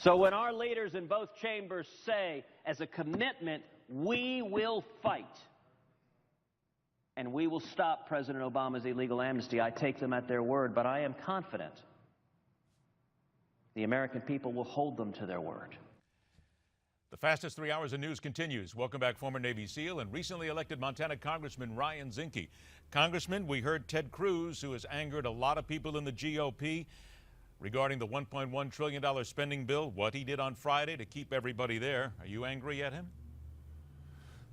So when our leaders in both chambers say, as a commitment, we will fight and we will stop President Obama's illegal amnesty, I take them at their word, but I am confident the American people will hold them to their word. The fastest 3 hours of news continues. Welcome back, former Navy SEAL and recently elected Montana Congressman Ryan Zinke. Congressman, we heard Ted Cruz, who has angered a lot of people in the GOP, regarding the $1.1 trillion spending bill, what he did on Friday to keep everybody there. Are you angry at him?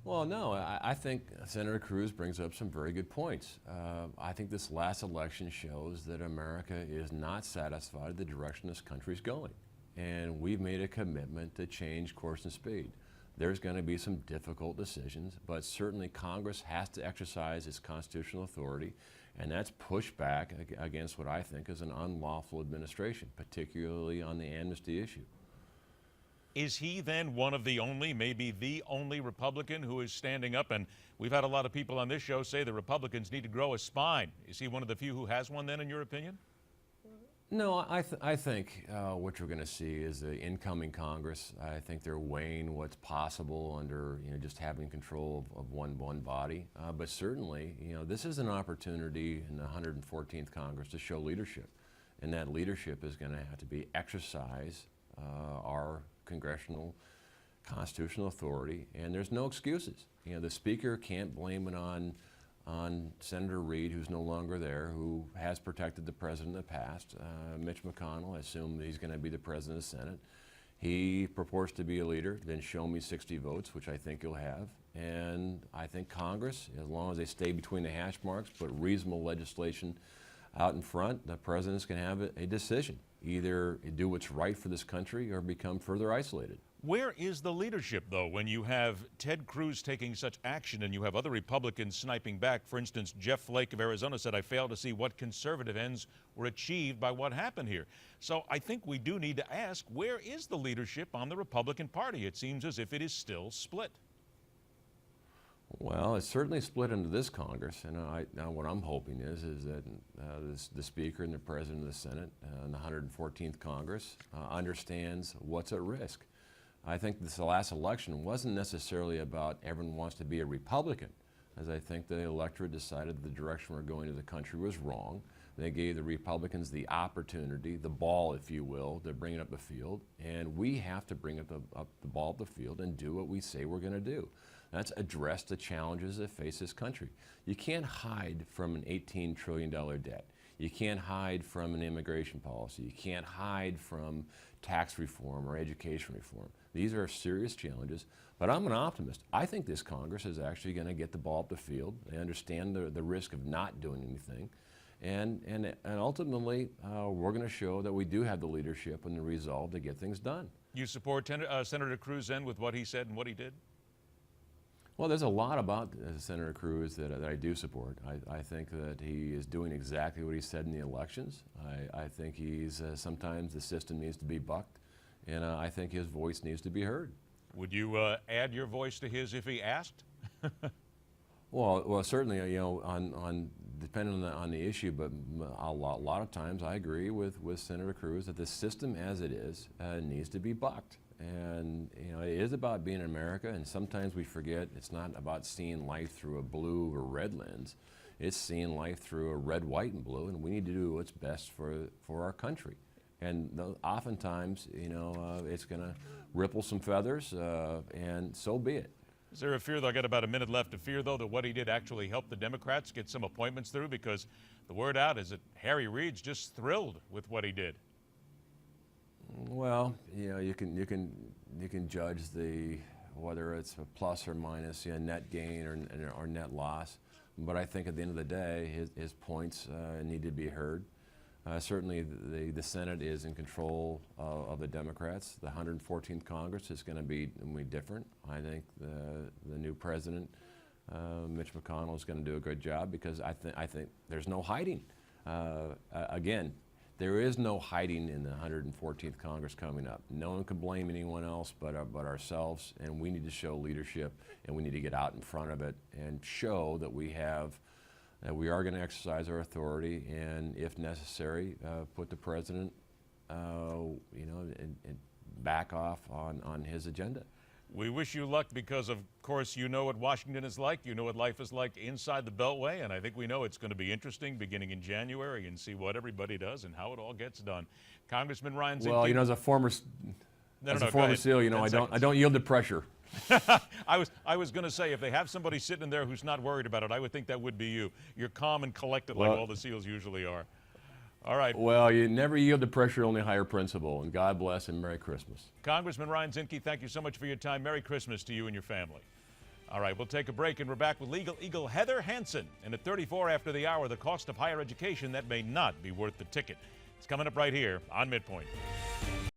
Well, no, I think Senator Cruz brings up some very good points. I think this last election shows that America is not satisfied with the direction this country is going. And we've made a commitment to change course and speed. There's going to be some difficult decisions, but certainly Congress has to exercise its constitutional authority, and that's pushed back against what I think is an unlawful administration, particularly on the amnesty issue. Is he then one of the only, maybe the only Republican who is standing up? And we've had a lot of people on this show say the Republicans need to grow a spine. Is he one of the few who has one then, in your opinion? No, I think what you're going to see is the incoming Congress. I think they're weighing what's possible under just having control of one body. But certainly, this is an opportunity in the 114th Congress to show leadership, and that leadership is going to have to be exercise our congressional constitutional authority, and there's no excuses. The Speaker can't blame it on Senator Reid, who's no longer there, who has protected the president in the past. Mitch McConnell, I assume he's going to be the president of the Senate. He purports to be a leader, then show me 60 votes, which I think he'll have. And I think Congress, as long as they stay between the hash marks, put reasonable legislation out in front, the president's going to have a decision. Either do what's right for this country or become further isolated. Where is the leadership, though, when you have Ted Cruz taking such action and you have other Republicans sniping back? For instance, Jeff Flake of Arizona said, I fail to see what conservative ends were achieved by what happened here. So I think we do need to ask, where is the leadership on the Republican Party? It seems as if it is still split. Well, it's certainly split into this Congress, and now what I'm hoping is that the Speaker and the President of the Senate and the 114th Congress understands what's at risk. I think this last election wasn't necessarily about everyone wants to be a Republican, as I think the electorate decided the direction we're going to the country was wrong. They gave the Republicans the opportunity, the ball, if you will, to bring it up the field, and we have to bring up the ball up the field and do what we say we're going to do. That's address the challenges that face this country. You can't hide from an $18 trillion debt. You can't hide from an immigration policy. You can't hide from tax reform or education reform. These are serious challenges, but I'm an optimist. I think this Congress is actually going to get the ball up the field. They understand the risk of not doing anything. And ultimately, we're going to show that we do have the leadership and the resolve to get things done. You support Senator Cruz then with what he said and what he did? Well, there's a lot about Senator Cruz that I do support. I think that he is doing exactly what he said in the elections. I think he's sometimes the system needs to be bucked, and I think his voice needs to be heard. Would you add your voice to his if he asked? Well, certainly, depending on the issue, but a lot of times I agree with Senator Cruz that the system as it is needs to be bucked. And it is about being in America, and sometimes we forget it's not about seeing life through a blue or red lens. It's seeing life through a red, white, and blue, and we need to do what's best for our country. And oftentimes, it's going to ripple some feathers, and so be it. Is there a fear, though, I got about a minute left, a fear, though, that what he did actually helped the Democrats get some appointments through? Because the word out is that Harry Reid's just thrilled with what he did. Well, you can judge whether it's a plus or minus, net gain or net loss. But I think at the end of the day, his points need to be heard. Certainly, the Senate is in control of the Democrats. The 114th Congress is going to be different. I think the new president, Mitch McConnell, is going to do a good job because I think there's no hiding. Again. There is no hiding in the 114th Congress coming up. No one can blame anyone else but ourselves, and we need to show leadership, and we need to get out in front of it and show that we are going to exercise our authority, and if necessary, put the president, back off on his agenda. We wish you luck because, of course, you know what Washington is like. You know what life is like inside the Beltway, and I think we know it's going to be interesting beginning in January and see what everybody does and how it all gets done. Congressman Ryan Zinke. Well, you know, as a former SEAL, you know, I don't yield to pressure. I was going to say, if they have somebody sitting in there who's not worried about it, I would think that would be you. You're calm and collected like all the SEALs usually are. All right. Well, you never yield to pressure, only higher principle. And God bless and Merry Christmas. Congressman Ryan Zinke, thank you so much for your time. Merry Christmas to you and your family. All right, we'll take a break, and we're back with Legal Eagle Heather Hansen. And at 34 after the hour, the cost of higher education that may not be worth the ticket. It's coming up right here on MidPoint.